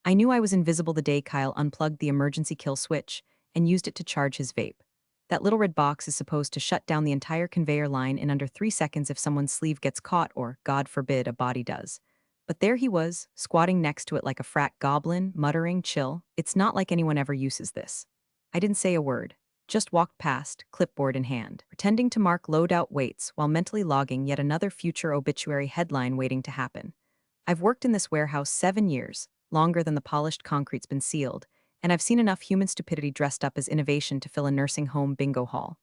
I knew I was invisible the day Kyle unplugged the emergency kill switch and used it to charge his vape. That little red box is supposed to shut down the entire conveyor line in under 3 seconds if someone's sleeve gets caught or, God forbid, a body does. But there he was, squatting next to it like a frat goblin, muttering, chill, it's not like anyone ever uses this. I didn't say a word, just walked past, clipboard in hand, pretending to mark loadout weights while mentally logging yet another future obituary headline waiting to happen. I've worked in this warehouse 7 years, longer than the polished concrete's been sealed, and I've seen enough human stupidity dressed up as innovation to fill a nursing home bingo hall.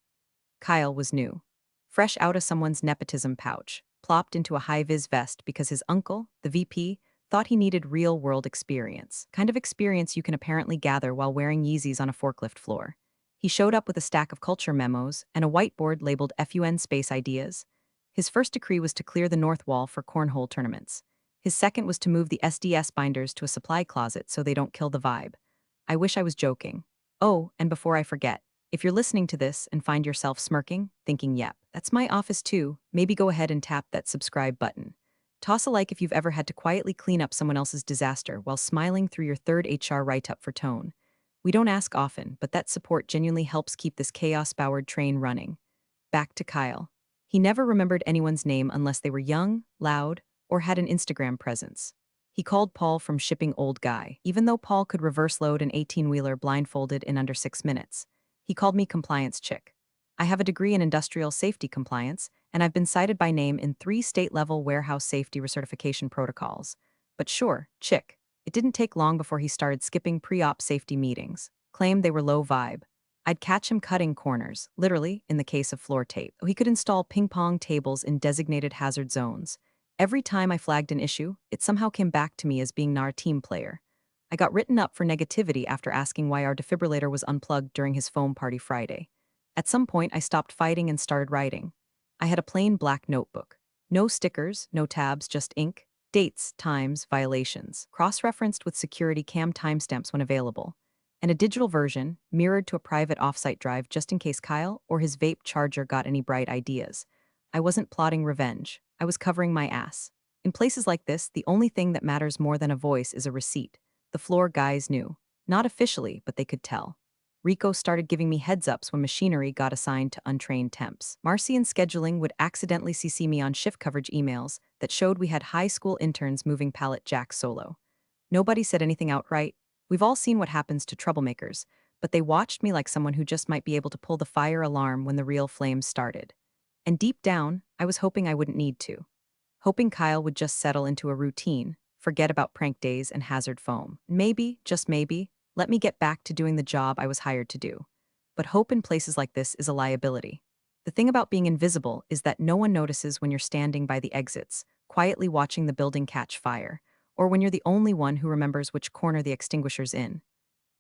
Kyle was new. Fresh out of someone's nepotism pouch, plopped into a high-vis vest because his uncle, the VP, thought he needed real-world experience, kind of experience you can apparently gather while wearing Yeezys on a forklift floor. He showed up with a stack of culture memos and a whiteboard labeled FUN Space Ideas. His first decree was to clear the north wall for cornhole tournaments. His second was to move the SDS binders to a supply closet so they don't kill the vibe. I wish I was joking. Oh, and before I forget, if you're listening to this and find yourself smirking, thinking, yep, that's my office too, maybe go ahead and tap that subscribe button. Toss a like if you've ever had to quietly clean up someone else's disaster while smiling through your third HR write-up for tone. We don't ask often, but that support genuinely helps keep this chaos-powered train running. Back to Kyle. He never remembered anyone's name unless they were young, loud, or had an Instagram presence. He called Paul from shipping old guy, even though Paul could reverse load an 18-wheeler blindfolded in under 6 minutes. He called me compliance chick. I have a degree in industrial safety compliance, and I've been cited by name in 3 state-level warehouse safety recertification protocols. But sure, chick. It didn't take long before he started skipping pre-op safety meetings, claimed they were low vibe. I'd catch him cutting corners, literally, in the case of floor tape. He could install ping-pong tables in designated hazard zones. Every time I flagged an issue, it somehow came back to me as being our team player. I got written up for negativity after asking why our defibrillator was unplugged during his foam party Friday. At some point, I stopped fighting and started writing. I had a plain black notebook. No stickers, no tabs, just ink, dates, times, violations, cross-referenced with security cam timestamps when available, and a digital version mirrored to a private offsite drive just in case Kyle or his vape charger got any bright ideas. I wasn't plotting revenge. I was covering my ass. In places like this, the only thing that matters more than a voice is a receipt. The floor guys knew. Not officially, but they could tell. Rico started giving me heads-ups when machinery got assigned to untrained temps. Marcy in scheduling would accidentally CC me on shift coverage emails that showed we had high school interns moving pallet jacks solo. Nobody said anything outright. We've all seen what happens to troublemakers, but they watched me like someone who just might be able to pull the fire alarm when the real flames started. And deep down, I was hoping I wouldn't need to. Hoping Kyle would just settle into a routine, forget about prank days and hazard foam. Maybe, just maybe, let me get back to doing the job I was hired to do. But hope in places like this is a liability. The thing about being invisible is that no one notices when you're standing by the exits, quietly watching the building catch fire, or when you're the only one who remembers which corner the extinguisher's in.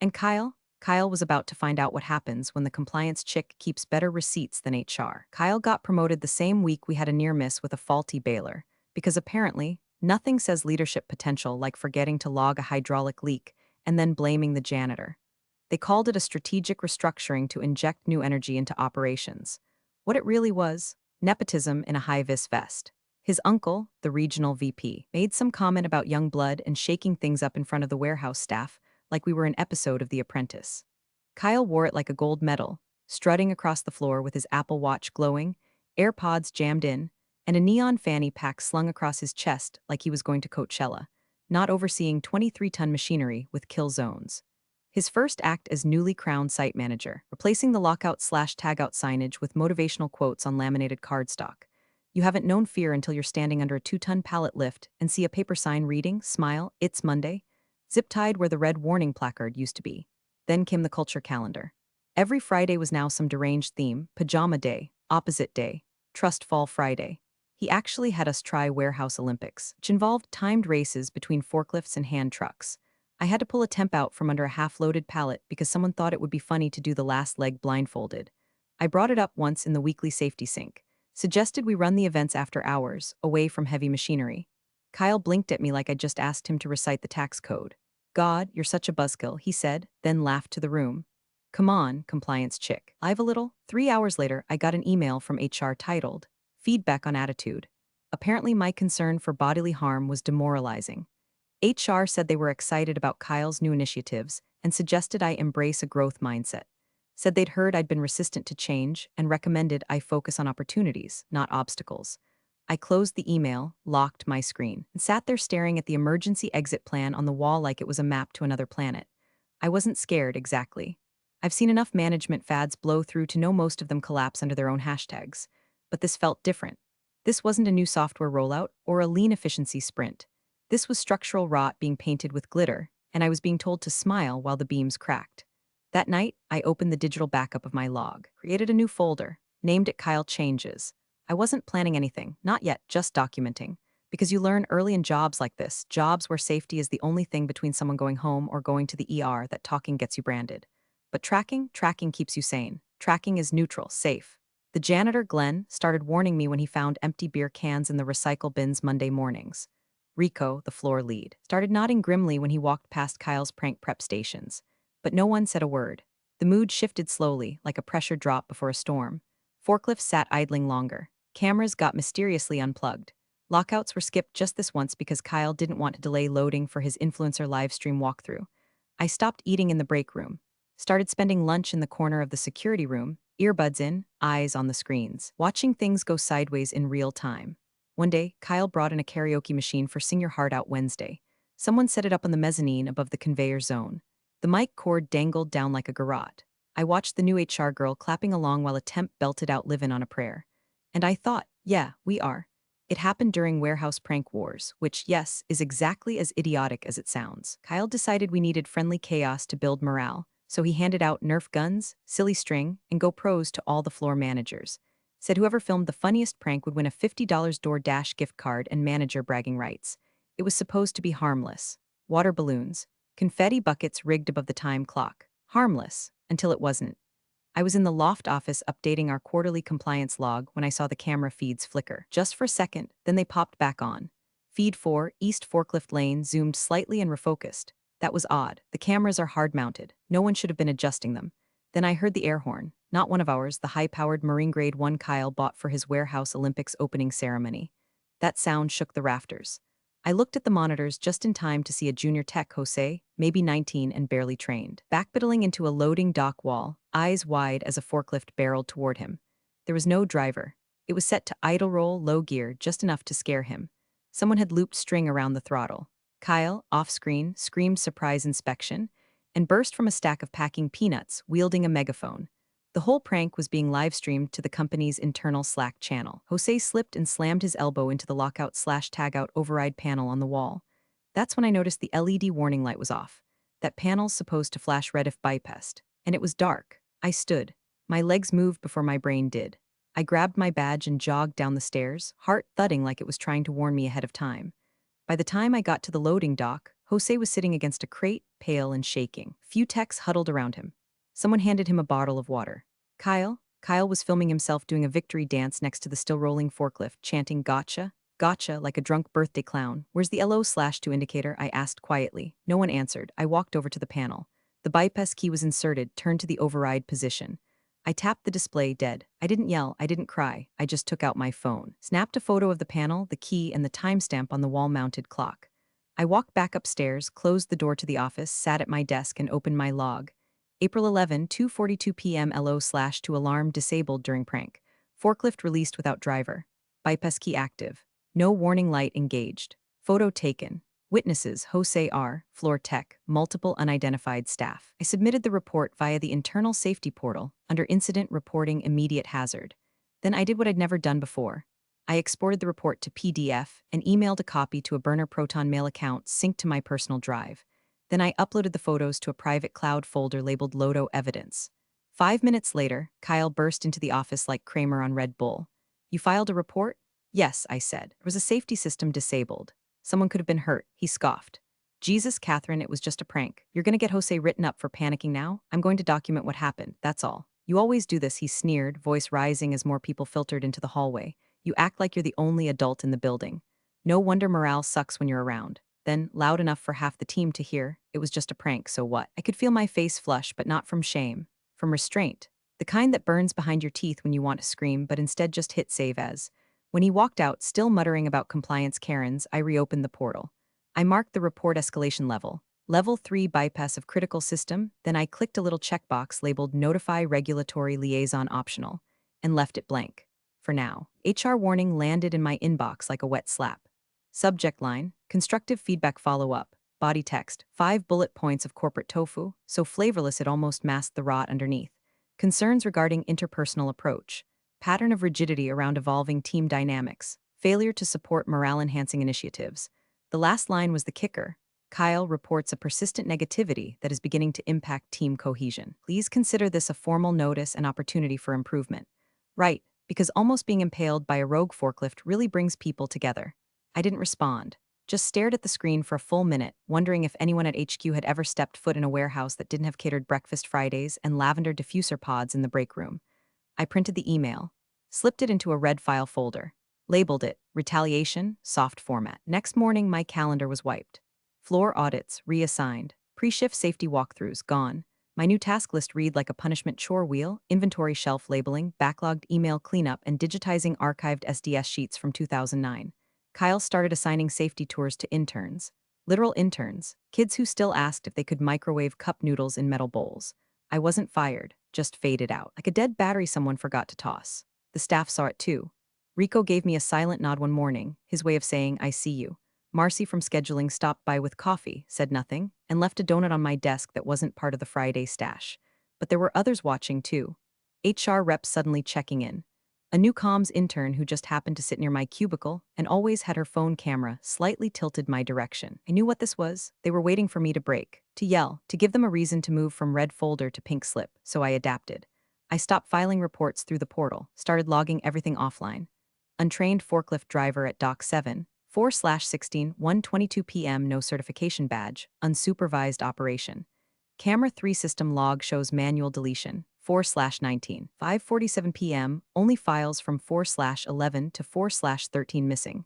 And Kyle was about to find out what happens when the compliance chick keeps better receipts than HR. Kyle got promoted the same week we had a near miss with a faulty baler, because apparently, nothing says leadership potential like forgetting to log a hydraulic leak and then blaming the janitor. They called it a strategic restructuring to inject new energy into operations. What it really was, nepotism in a high-vis vest. His uncle, the regional VP, made some comment about young blood and shaking things up in front of the warehouse staff, like we were an episode of The Apprentice. Kyle wore it like a gold medal, strutting across the floor with his Apple Watch glowing, AirPods jammed in, and a neon fanny pack slung across his chest like he was going to Coachella, not overseeing 23-ton machinery with kill zones. His first act as newly crowned site manager, replacing the lockout/tagout signage with motivational quotes on laminated cardstock. You haven't known fear until you're standing under a 2-ton pallet lift and see a paper sign reading, "Smile, it's Monday," zip-tied where the red warning placard used to be. Then came the culture calendar. Every Friday was now some deranged theme: pajama day, opposite day, trust fall Friday. He actually had us try Warehouse Olympics, which involved timed races between forklifts and hand trucks. I had to pull a temp out from under a half-loaded pallet because someone thought it would be funny to do the last leg blindfolded. I brought it up once in the weekly safety sync, suggested we run the events after hours, away from heavy machinery. Kyle blinked at me like I'd just asked him to recite the tax code. "God, you're such a buzzkill," he said, then laughed to the room. "Come on, compliance chick. Live a little." 3 hours later, I got an email from HR titled, "Feedback on Attitude." Apparently my concern for bodily harm was demoralizing. HR said they were excited about Kyle's new initiatives and suggested I embrace a growth mindset. Said they'd heard I'd been resistant to change and recommended I focus on opportunities, not obstacles. I closed the email, locked my screen, and sat there staring at the emergency exit plan on the wall like it was a map to another planet. I wasn't scared, exactly. I've seen enough management fads blow through to know most of them collapse under their own hashtags. But this felt different. This wasn't a new software rollout or a lean efficiency sprint. This was structural rot being painted with glitter, and I was being told to smile while the beams cracked. That night, I opened the digital backup of my log, created a new folder, named it Kyle Changes. I wasn't planning anything, not yet, just documenting. Because you learn early in jobs like this, jobs where safety is the only thing between someone going home or going to the ER, that talking gets you branded. But tracking keeps you sane. Tracking is neutral, safe. The janitor, Glenn, started warning me when he found empty beer cans in the recycle bins Monday mornings. Rico, the floor lead, started nodding grimly when he walked past Kyle's prank prep stations. But no one said a word. The mood shifted slowly, like a pressure drop before a storm. Forklifts sat idling longer. Cameras got mysteriously unplugged. Lockouts were skipped just this once because Kyle didn't want to delay loading for his influencer livestream walkthrough. I stopped eating in the break room. Started spending lunch in the corner of the security room, earbuds in, eyes on the screens, watching things go sideways in real time. One day, Kyle brought in a karaoke machine for Sing Your Heart Out Wednesday. Someone set it up on the mezzanine above the conveyor zone. The mic cord dangled down like a garrote. I watched the new HR girl clapping along while a temp belted out Livin' on a Prayer. And I thought, yeah, we are. It happened during warehouse prank wars, which, yes, is exactly as idiotic as it sounds. Kyle decided we needed friendly chaos to build morale, so he handed out Nerf guns, silly string, and GoPros to all the floor managers. Said whoever filmed the funniest prank would win a $50 DoorDash gift card and manager bragging rights. It was supposed to be harmless. Water balloons, confetti buckets rigged above the time clock. Harmless, until it wasn't. I was in the loft office updating our quarterly compliance log when I saw the camera feeds flicker. Just for a second, then they popped back on. Feed 4, East Forklift Lane, zoomed slightly and refocused. That was odd. The cameras are hard-mounted. No one should have been adjusting them. Then I heard the air horn. Not one of ours, the high-powered Marine Grade 1 Kyle bought for his warehouse Olympics opening ceremony. That sound shook the rafters. I looked at the monitors just in time to see a junior tech, Jose, maybe 19 and barely trained, backpedaling into a loading dock wall, eyes wide as a forklift barreled toward him. There was no driver. It was set to idle roll, low gear, just enough to scare him. Someone had looped string around the throttle. Kyle, off-screen, screamed surprise inspection, and burst from a stack of packing peanuts, wielding a megaphone. The whole prank was being live-streamed to the company's internal Slack channel. Jose slipped and slammed his elbow into the lockout/tagout override panel on the wall. That's when I noticed the LED warning light was off. That panel's supposed to flash red if bypassed. And it was dark. I stood. My legs moved before my brain did. I grabbed my badge and jogged down the stairs, heart thudding like it was trying to warn me ahead of time. By the time I got to the loading dock, Jose was sitting against a crate, pale and shaking. Few techs huddled around him. Someone handed him a bottle of water. Kyle was filming himself doing a victory dance next to the still rolling forklift, chanting gotcha, gotcha like a drunk birthday clown. Where's the LO/2 indicator? I asked quietly. No one answered. I walked over to the panel. The bypass key was inserted, turned to the override position. I tapped the display dead. I didn't yell, I didn't cry. I just took out my phone, snapped a photo of the panel, the key, and the timestamp on the wall-mounted clock. I walked back upstairs, closed the door to the office, sat at my desk, and opened my log. April 11, 2:42 p.m. LO/2 alarm disabled during prank. Forklift released without driver. Bypass key active. No warning light engaged. Photo taken. Witnesses, Jose R., floor tech, multiple unidentified staff. I submitted the report via the internal safety portal under incident reporting immediate hazard. Then I did what I'd never done before. I exported the report to PDF and emailed a copy to a burner Proton Mail account synced to my personal drive. Then I uploaded the photos to a private cloud folder labeled Lodo Evidence. 5 minutes later, Kyle burst into the office like Kramer on Red Bull. You filed a report? Yes, I said. There was a safety system disabled. Someone could have been hurt, he scoffed. Jesus, Catherine, it was just a prank. You're gonna get Jose written up for panicking now? I'm going to document what happened, that's all. You always do this, he sneered, voice rising as more people filtered into the hallway. You act like you're the only adult in the building. No wonder morale sucks when you're around. Then, loud enough for half the team to hear, it was just a prank, so what? I could feel my face flush, but not from shame. From restraint. The kind that burns behind your teeth when you want to scream, but instead just hit save as. When he walked out, still muttering about compliance Karens, I reopened the portal. I marked the report escalation level. Level 3 bypass of critical system, then I clicked a little checkbox labeled Notify Regulatory Liaison Optional and left it blank. For now, HR warning landed in my inbox like a wet slap. Subject line, constructive feedback follow-up, body text, 5 bullet points of corporate tofu, so flavorless it almost masked the rot underneath. Concerns regarding interpersonal approach, pattern of rigidity around evolving team dynamics, failure to support morale-enhancing initiatives. The last line was the kicker. Kyle reports a persistent negativity that is beginning to impact team cohesion. Please consider this a formal notice and opportunity for improvement. Right, because almost being impaled by a rogue forklift really brings people together. I didn't respond, just stared at the screen for a full minute, wondering if anyone at HQ had ever stepped foot in a warehouse that didn't have catered breakfast Fridays and lavender diffuser pods in the break room. I printed the email, slipped it into a red file folder, labeled it Retaliation, Soft Format. Next morning, my calendar was wiped. Floor audits, reassigned. Pre-shift safety walkthroughs, gone. My new task list read like a punishment chore wheel, inventory shelf labeling, backlogged email cleanup, and digitizing archived SDS sheets from 2009. Kyle started assigning safety tours to interns. Literal interns, kids who still asked if they could microwave cup noodles in metal bowls. I wasn't fired, just faded out, like a dead battery someone forgot to toss. The staff saw it too. Rico gave me a silent nod one morning, his way of saying, I see you. Marcy from scheduling stopped by with coffee, said nothing, and left a donut on my desk that wasn't part of the Friday stash. But there were others watching too. HR reps suddenly checking in. A new comms intern who just happened to sit near my cubicle and always had her phone camera slightly tilted my direction. I knew what this was. They were waiting for me to break, to yell, to give them a reason to move from red folder to pink slip, so I adapted. I stopped filing reports through the portal, started logging everything offline. Untrained forklift driver at Dock 7, 4/16, 1:22 p.m. no certification badge, unsupervised operation. Camera 3 system log shows manual deletion, 4/19, 5:47 p.m., only files from 4/11 to 4/13 missing.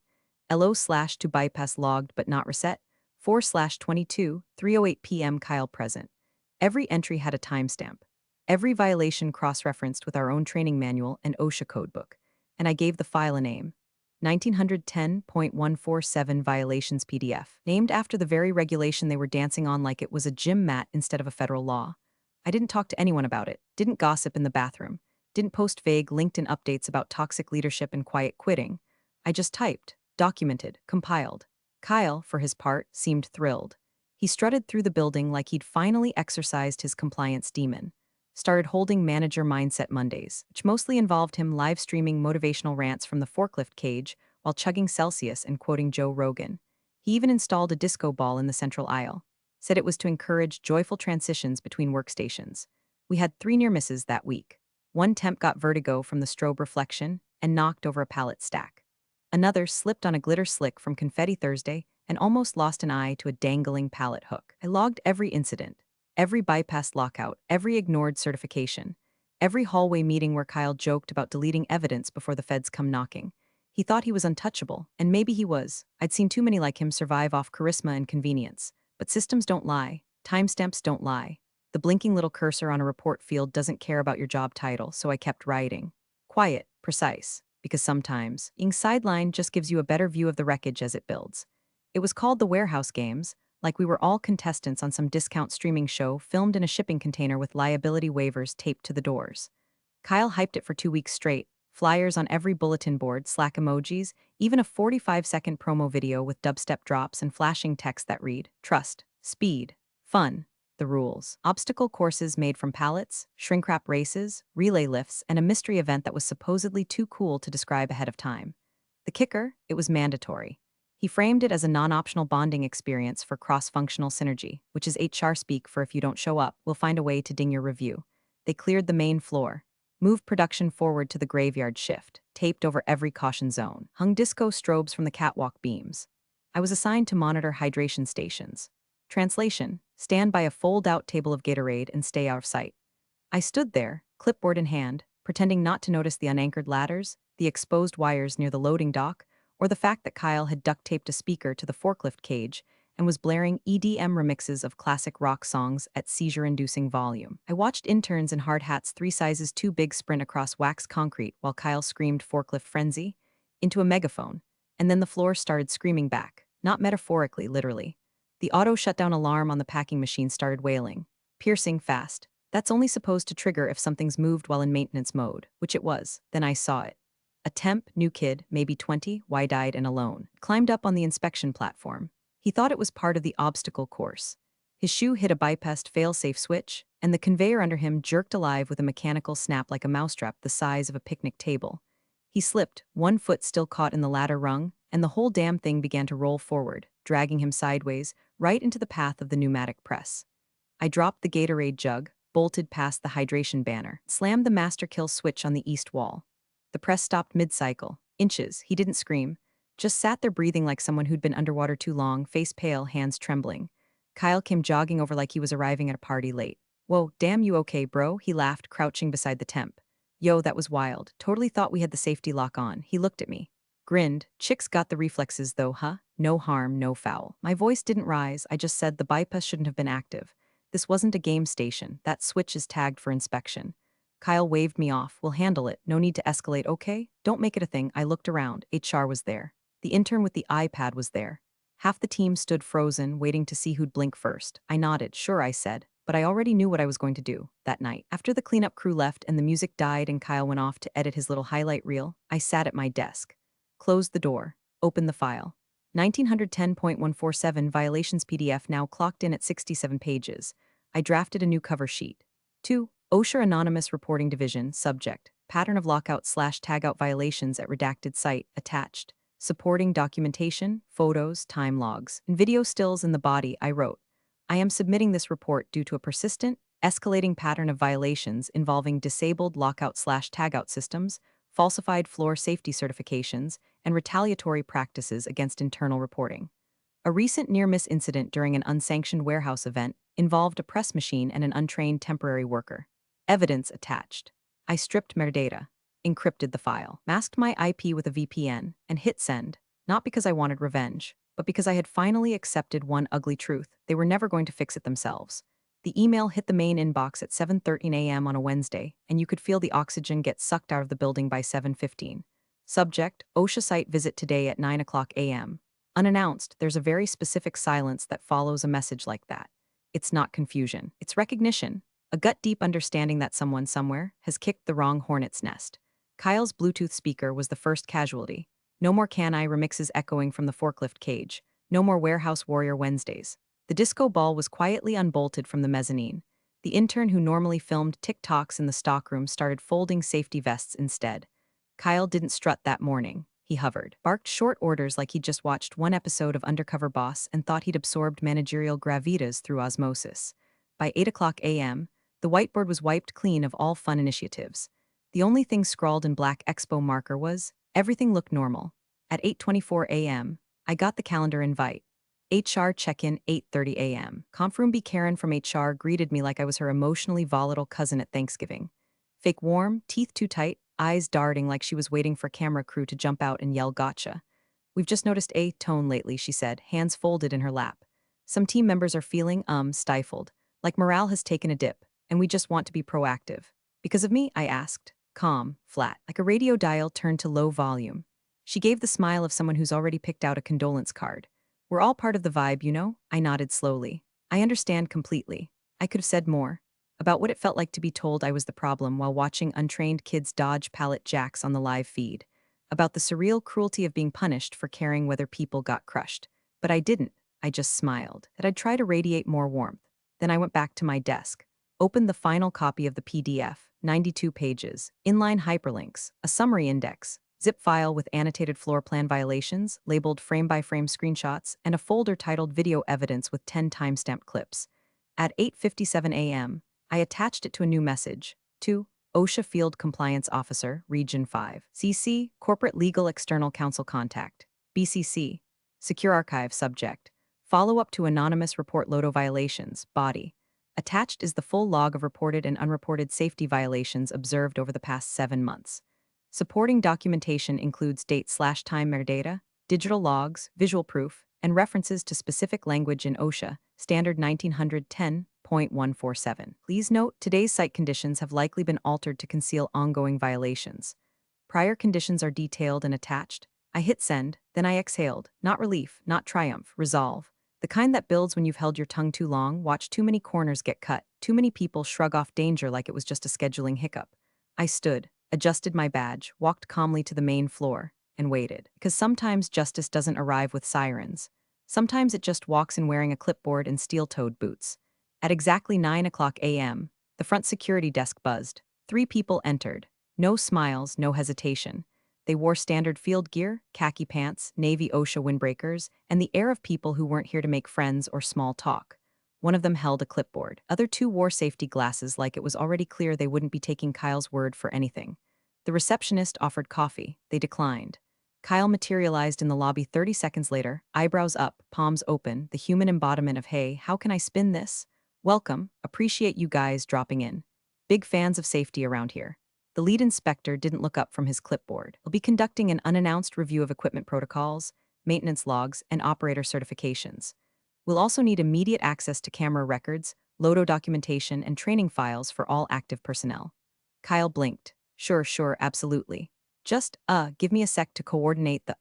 LO/to bypass logged but not reset, 4/22, 3:08 p.m. Kyle present. Every entry had a timestamp. Every violation cross-referenced with our own training manual and OSHA codebook. And I gave the file a name. 1910.147 Violations PDF, named after the very regulation they were dancing on like it was a gym mat instead of a federal law. I didn't talk to anyone about it, didn't gossip in the bathroom, didn't post vague LinkedIn updates about toxic leadership and quiet quitting. I just typed, documented, compiled. Kyle, for his part, seemed thrilled. He strutted through the building like he'd finally exercised his compliance demon. Started holding manager mindset Mondays, which mostly involved him live streaming motivational rants from the forklift cage while chugging Celsius and quoting Joe Rogan. He even installed a disco ball in the central aisle. Said it was to encourage joyful transitions between workstations. We had 3 near misses that week. One temp got vertigo from the strobe reflection and knocked over a pallet stack. Another slipped on a glitter slick from Confetti Thursday and almost lost an eye to a dangling pallet hook. I logged every incident. Every bypassed lockout, every ignored certification, every hallway meeting where Kyle joked about deleting evidence before the feds come knocking. He thought he was untouchable, and maybe he was. I'd seen too many like him survive off charisma and convenience. But systems don't lie. Timestamps don't lie. The blinking little cursor on a report field doesn't care about your job title, so I kept writing. Quiet, precise, because sometimes being sidelined just gives you a better view of the wreckage as it builds. It was called the Warehouse Games, like we were all contestants on some discount streaming show filmed in a shipping container with liability waivers taped to the doors. Kyle hyped it for 2 weeks straight, flyers on every bulletin board, Slack emojis, even a 45-second promo video with dubstep drops and flashing text that read, trust, speed, fun, the rules. Obstacle courses made from pallets, shrink wrap races, relay lifts, and a mystery event that was supposedly too cool to describe ahead of time. The kicker, it was mandatory. He framed it as a non-optional bonding experience for cross-functional synergy, which is HR speak for if you don't show up, we'll find a way to ding your review. They cleared the main floor, moved production forward to the graveyard shift, taped over every caution zone, hung disco strobes from the catwalk beams. I was assigned to monitor hydration stations. Translation, stand by a fold-out table of Gatorade and stay out of sight. I stood there, clipboard in hand, pretending not to notice the unanchored ladders, the exposed wires near the loading dock, or the fact that Kyle had duct-taped a speaker to the forklift cage and was blaring EDM remixes of classic rock songs at seizure-inducing volume. I watched interns in hard hats 3 sizes too big sprint across waxed concrete while Kyle screamed forklift frenzy into a megaphone, and then the floor started screaming back, Not metaphorically, literally. The auto shutdown alarm on the packing machine started wailing, piercing fast. That's only supposed to trigger if something's moved while in maintenance mode, which it was. Then I saw it. A temp, new kid, maybe 20, wide-eyed and alone, climbed up on the inspection platform. He thought it was part of the obstacle course. His shoe hit a bypassed fail-safe switch, and the conveyor under him jerked alive with a mechanical snap like a mousetrap the size of a picnic table. He slipped, one foot still caught in the ladder rung, and the whole damn thing began to roll forward, dragging him sideways, right into the path of the pneumatic press. I dropped the Gatorade jug, bolted past the hydration banner, slammed the master kill switch on the east wall. The press stopped mid-cycle. Inches, he didn't scream. Just sat there breathing like someone who'd been underwater too long, face pale, hands trembling. Kyle came jogging over like he was arriving at a party late. Whoa, damn you okay, bro? He laughed, crouching beside the temp. Yo, that was wild. Totally thought we had the safety lock on. He looked at me. Grinned. Chicks got the reflexes though, huh? No harm, no foul. My voice didn't rise, I just said the bypass shouldn't have been active. This wasn't a game station. That switch is tagged for inspection. Kyle waved me off. We'll handle it. No need to escalate, okay? Don't make it a thing. I looked around. HR was there. The intern with the iPad was there. Half the team stood frozen, waiting to see who'd blink first. I nodded. Sure, I said. But I already knew what I was going to do that night. After the cleanup crew left and the music died and Kyle went off to edit his little highlight reel, I sat at my desk. Closed the door. Opened the file. 1910.147 violations PDF now clocked in at 67 pages. I drafted a new cover sheet. 2. OSHA Anonymous Reporting Division, subject, pattern of lockout/tagout violations at redacted site, attached. Supporting documentation, photos, time logs, and video stills in the body, I wrote. I am submitting this report due to a persistent, escalating pattern of violations involving disabled lockout/tagout systems, falsified floor safety certifications, and retaliatory practices against internal reporting. A recent near-miss incident during an unsanctioned warehouse event involved a press machine and an untrained temporary worker. Evidence attached. I stripped metadata, encrypted the file, masked my IP with a VPN, and hit send, not because I wanted revenge, but because I had finally accepted one ugly truth: they were never going to fix it themselves. The email hit the main inbox at 7:13 a.m. on a Wednesday, and you could feel the oxygen get sucked out of the building by 7:15. Subject, OSHA site visit today at 9 o'clock a.m. Unannounced, there's a very specific silence that follows a message like that. It's not confusion, it's recognition. A gut-deep understanding that someone somewhere has kicked the wrong hornet's nest. Kyle's Bluetooth speaker was the first casualty. No more Can I remixes echoing from the forklift cage. No more Warehouse Warrior Wednesdays. The disco ball was quietly unbolted from the mezzanine. The intern who normally filmed TikToks in the stockroom started folding safety vests instead. Kyle didn't strut that morning. He hovered, barked short orders like he'd just watched one episode of Undercover Boss and thought he'd absorbed managerial gravitas through osmosis. By 8 o'clock a.m., the whiteboard was wiped clean of all fun initiatives. The only thing scrawled in black expo marker was, everything looked normal. At 8:24 a.m., I got the calendar invite. HR check-in 8:30 a.m. Confroom B. Karen from HR greeted me like I was her emotionally volatile cousin at Thanksgiving. Fake warm, teeth too tight, eyes darting like she was waiting for camera crew to jump out and yell gotcha. We've just noticed a tone lately, she said, hands folded in her lap. Some team members are feeling, stifled, like morale has taken a dip, and we just want to be proactive. Because of me? I asked. Calm, flat, like a radio dial turned to low volume. She gave the smile of someone who's already picked out a condolence card. We're all part of the vibe, you know? I nodded slowly. I understand completely. I could have said more. About what it felt like to be told I was the problem while watching untrained kids dodge pallet jacks on the live feed. About the surreal cruelty of being punished for caring whether people got crushed. But I didn't. I just smiled. That I'd try to radiate more warmth. Then I went back to my desk. Opened the final copy of the PDF, 92 pages, inline hyperlinks, a summary index, zip file with annotated floor plan violations, labeled frame-by-frame screenshots, and a folder titled Video Evidence with 10 timestamped clips. At 8:57 a.m., I attached it to a new message. To OSHA Field Compliance Officer, Region 5. CC, Corporate Legal External Counsel Contact. BCC, Secure Archive Subject. Follow-up to Anonymous Report Lodo Violations, Body. Attached is the full log of reported and unreported safety violations observed over the past 7 months. Supporting documentation includes date/time metadata, digital logs, visual proof, and references to specific language in OSHA, Standard 1910.147. Please note, today's site conditions have likely been altered to conceal ongoing violations. Prior conditions are detailed and attached. I hit send, then I exhaled. Not relief, not triumph, resolve. The kind that builds when you've held your tongue too long, watched too many corners get cut, too many people shrug off danger like it was just a scheduling hiccup. I stood, adjusted my badge, walked calmly to the main floor, and waited. Because sometimes justice doesn't arrive with sirens. Sometimes it just walks in wearing a clipboard and steel-toed boots. At exactly 9 o'clock a.m., the front security desk buzzed. 3 people entered. No smiles, no hesitation. They wore standard field gear, khaki pants, navy OSHA windbreakers, and the air of people who weren't here to make friends or small talk. One of them held a clipboard. Other 2 wore safety glasses like it was already clear they wouldn't be taking Kyle's word for anything. The receptionist offered coffee. They declined. Kyle materialized in the lobby 30 seconds later, eyebrows up, palms open, the human embodiment of, hey, how can I spin this? Welcome, appreciate you guys dropping in. Big fans of safety around here. The lead inspector didn't look up from his clipboard. He'll be conducting an unannounced review of equipment protocols, maintenance logs, and operator certifications. We'll also need immediate access to camera records, LOTO documentation, and training files for all active personnel. Kyle blinked. Sure, absolutely. Just, give me a sec to coordinate the,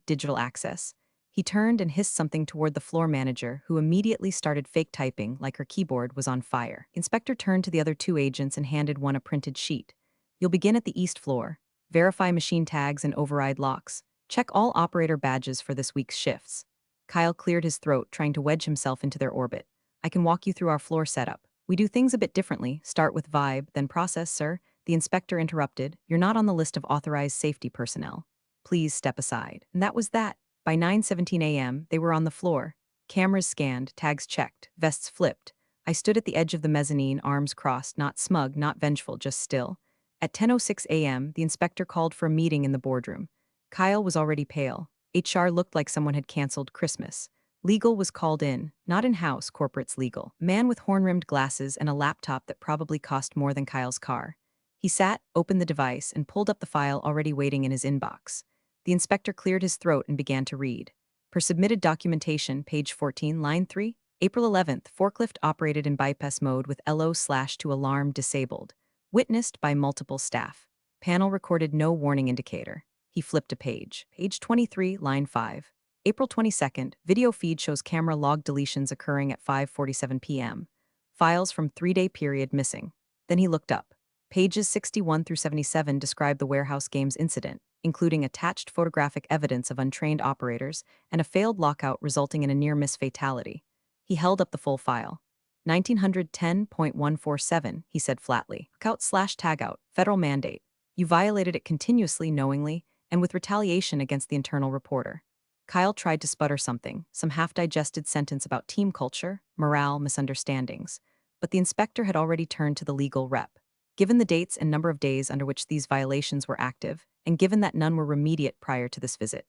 digital access. He turned and hissed something toward the floor manager, who immediately started fake typing like her keyboard was on fire. Inspector turned to the other 2 agents and handed one a printed sheet. You'll begin at the east floor. Verify machine tags and override locks. Check all operator badges for this week's shifts. Kyle cleared his throat, trying to wedge himself into their orbit. I can walk you through our floor setup. We do things a bit differently. Start with vibe, then process, sir. The inspector interrupted. You're not on the list of authorized safety personnel. Please step aside. And that was that. By 9:17 a.m., they were on the floor. Cameras scanned, tags checked, vests flipped. I stood at the edge of the mezzanine, arms crossed, not smug, not vengeful, just still. At 10:06 a.m., the inspector called for a meeting in the boardroom. Kyle was already pale. HR looked like someone had canceled Christmas. Legal was called in, not in-house, corporate's legal. Man with horn-rimmed glasses and a laptop that probably cost more than Kyle's car. He sat, opened the device, and pulled up the file already waiting in his inbox. The inspector cleared his throat and began to read. Per submitted documentation, page 14, line 3, April 11th, forklift operated in bypass mode with LO/to alarm disabled. Witnessed by multiple staff. Panel recorded no warning indicator. He flipped a page. Page 23, line 5. April 22nd, video feed shows camera log deletions occurring at 5:47 p.m. Files from 3-day period missing. Then he looked up. Pages 61 through 77 describe the warehouse games incident, including attached photographic evidence of untrained operators and a failed lockout resulting in a near-miss fatality. He held up the full file. 1910.147, he said flatly. Lockout/tagout, federal mandate. You violated it continuously, knowingly, and with retaliation against the internal reporter. Kyle tried to sputter something, some half-digested sentence about team culture, morale, misunderstandings. But the inspector had already turned to the legal rep. Given the dates and number of days under which these violations were active, and given that none were remediate prior to this visit,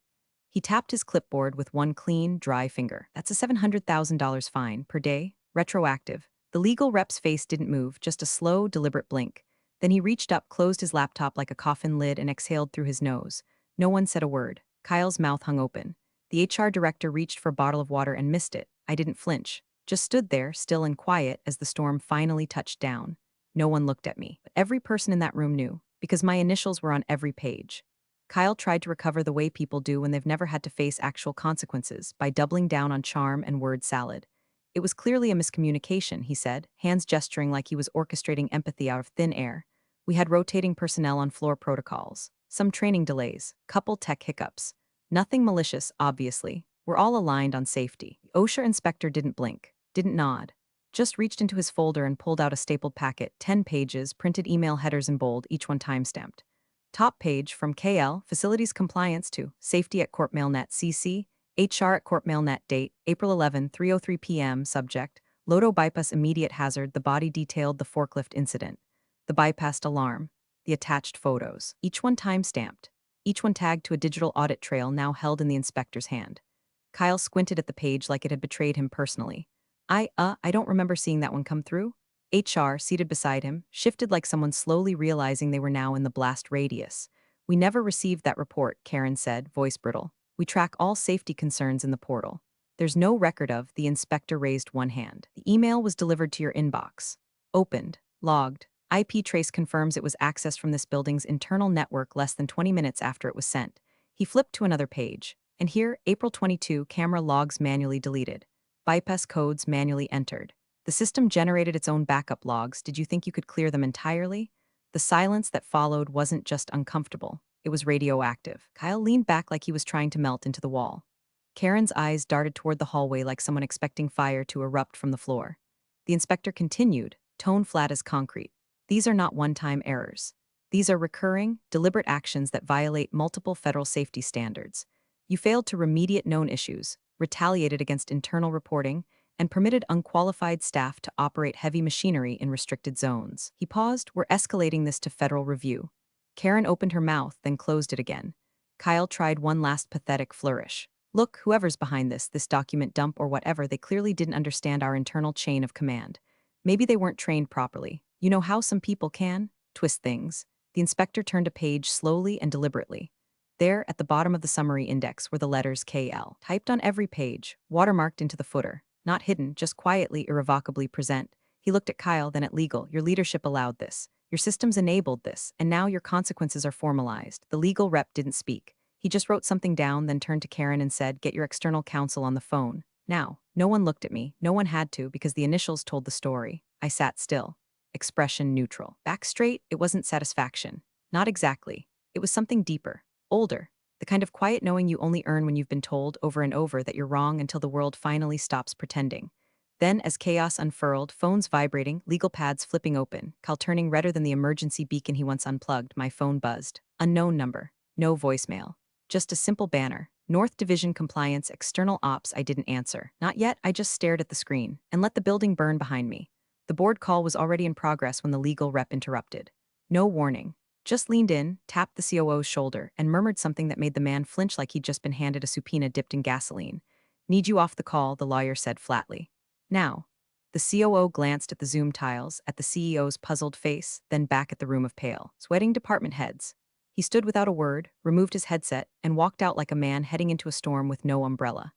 he tapped his clipboard with one clean, dry finger. That's a $700,000 fine per day, retroactive. The legal rep's face didn't move, just a slow, deliberate blink. Then he reached up, closed his laptop like a coffin lid, and exhaled through his nose. No one said a word. Kyle's mouth hung open. The HR director reached for a bottle of water and missed it. I didn't flinch. Just stood there, still and quiet, as the storm finally touched down. No one looked at me. But every person in that room knew, because my initials were on every page. Kyle tried to recover the way people do when they've never had to face actual consequences, by doubling down on charm and word salad. It was clearly a miscommunication, he said, hands gesturing like he was orchestrating empathy out of thin air. We had rotating personnel on floor protocols. Some training delays, couple tech hiccups. Nothing malicious, obviously. We're all aligned on safety. The OSHA inspector didn't blink, didn't nod. Just reached into his folder and pulled out a stapled packet, 10 pages, printed email headers in bold, each one timestamped. Top page from KL, Facilities Compliance to Safety at CorpMailNet CC, HR at CorpMailNet date, April 11, 3:03 p.m. Subject, Loto bypass immediate hazard. The body detailed the forklift incident. The bypassed alarm. The attached photos. Each one time-stamped. Each one tagged to a digital audit trail now held in the inspector's hand. Kyle squinted at the page like it had betrayed him personally. I don't remember seeing that one come through. HR, seated beside him, shifted like someone slowly realizing they were now in the blast radius. We never received that report, Karen said, voice brittle. We track all safety concerns in the portal. There's no record of, the inspector raised one hand. The email was delivered to your inbox. Opened. Logged. IP trace confirms it was accessed from this building's internal network less than 20 minutes after it was sent. He flipped to another page, and here, April 22, camera logs manually deleted. Bypass codes manually entered. The system generated its own backup logs. Did you think you could clear them entirely? The silence that followed wasn't just uncomfortable, it was radioactive. Kyle leaned back like he was trying to melt into the wall. Karen's eyes darted toward the hallway like someone expecting fire to erupt from the floor. The inspector continued, tone flat as concrete. These are not one-time errors. These are recurring, deliberate actions that violate multiple federal safety standards. You failed to remediate known issues, retaliated against internal reporting, and permitted unqualified staff to operate heavy machinery in restricted zones. He paused. We're escalating this to federal review. Karen opened her mouth, then closed it again. Kyle tried one last pathetic flourish. Look, whoever's behind this document dump or whatever, they clearly didn't understand our internal chain of command. Maybe they weren't trained properly. You know how some people can twist things? The inspector turned a page slowly and deliberately. There, at the bottom of the summary index, were the letters KL, typed on every page, watermarked into the footer. Not hidden, just quietly, irrevocably present. He looked at Kyle, then at legal. Your leadership allowed this. Your systems enabled this, and now your consequences are formalized. The legal rep didn't speak. He just wrote something down, then turned to Karen and said, get your external counsel on the phone. Now, no one looked at me. No one had to, because the initials told the story. I sat still. Expression neutral. Back straight, it wasn't satisfaction. Not exactly. It was something deeper. Older. The kind of quiet knowing you only earn when you've been told over and over that you're wrong until the world finally stops pretending. Then, as chaos unfurled, phones vibrating, legal pads flipping open, Kyle turning redder than the emergency beacon he once unplugged, my phone buzzed. Unknown number. No voicemail. Just a simple banner. North Division Compliance, External Ops. I didn't answer. Not yet, I just stared at the screen and let the building burn behind me. The board call was already in progress when the legal rep interrupted. No warning. Just leaned in, tapped the COO's shoulder, and murmured something that made the man flinch like he'd just been handed a subpoena dipped in gasoline. Need you off the call, the lawyer said flatly. Now. The COO glanced at the Zoom tiles, at the CEO's puzzled face, then back at the room of pale, sweating department heads. He stood without a word, removed his headset, and walked out like a man heading into a storm with no umbrella.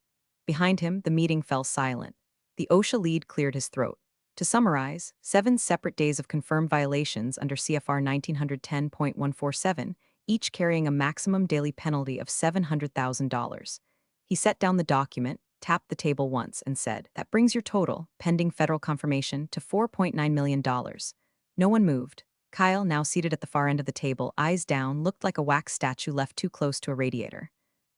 Behind him, the meeting fell silent. The OSHA lead cleared his throat. To summarize, 7 separate days of confirmed violations under CFR 1910.147, each carrying a maximum daily penalty of $700,000. He set down the document, tapped the table once, and said, that brings your total, pending federal confirmation, to $4.9 million. No one moved. Kyle, now seated at the far end of the table, eyes down, looked like a wax statue left too close to a radiator.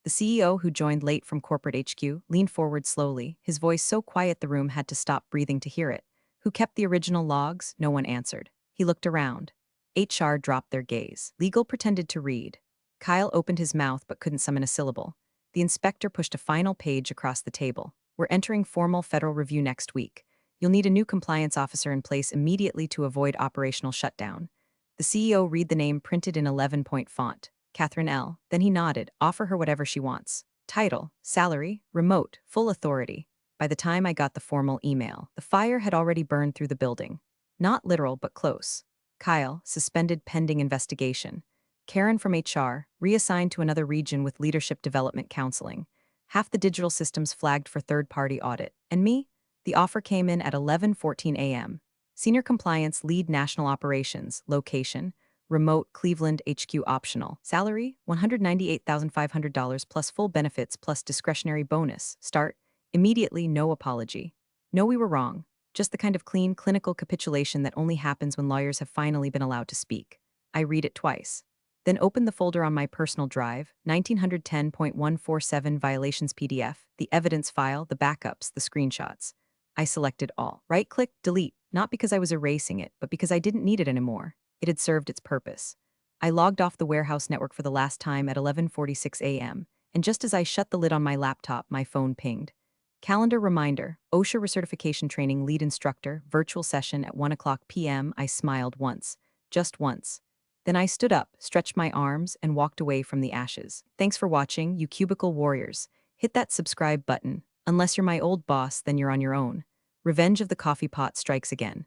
The CEO, who joined late from corporate HQ, leaned forward slowly, his voice so quiet the room had to stop breathing to hear it. Who kept the original logs? No one answered. He looked around. HR dropped their gaze. Legal pretended to read. Kyle opened his mouth but couldn't summon a syllable. The inspector pushed a final page across the table. We're entering formal federal review next week. You'll need a new compliance officer in place immediately to avoid operational shutdown. The CEO read the name printed in 11-point font. Catherine L. Then he nodded. Offer her whatever she wants. Title, salary, remote, full authority. By the time I got the formal email, the fire had already burned through the building. Not literal, but close. Kyle, suspended pending investigation. Karen from HR, reassigned to another region with leadership development counseling. Half the digital systems flagged for third-party audit. And me? The offer came in at 11:14 a.m. Senior Compliance Lead National Operations, location, remote Cleveland HQ optional. Salary, $198,500 plus full benefits plus discretionary bonus. Start. Immediately, no apology. No, we were wrong. Just the kind of clean, clinical capitulation that only happens when lawyers have finally been allowed to speak. I read it twice. Then open the folder on my personal drive, 1910.147 violations PDF, the evidence file, the backups, the screenshots. I selected all. Right-click, delete, not because I was erasing it, but because I didn't need it anymore. It had served its purpose. I logged off the warehouse network for the last time at 11:46 a.m., and just as I shut the lid on my laptop, my phone pinged. Calendar reminder, OSHA recertification training lead instructor, virtual session at 1:00 p.m. I smiled once. Just once. Then I stood up, stretched my arms, and walked away from the ashes. Thanks for watching, you cubicle warriors. Hit that subscribe button. Unless you're my old boss, then you're on your own. Revenge of the coffee pot strikes again.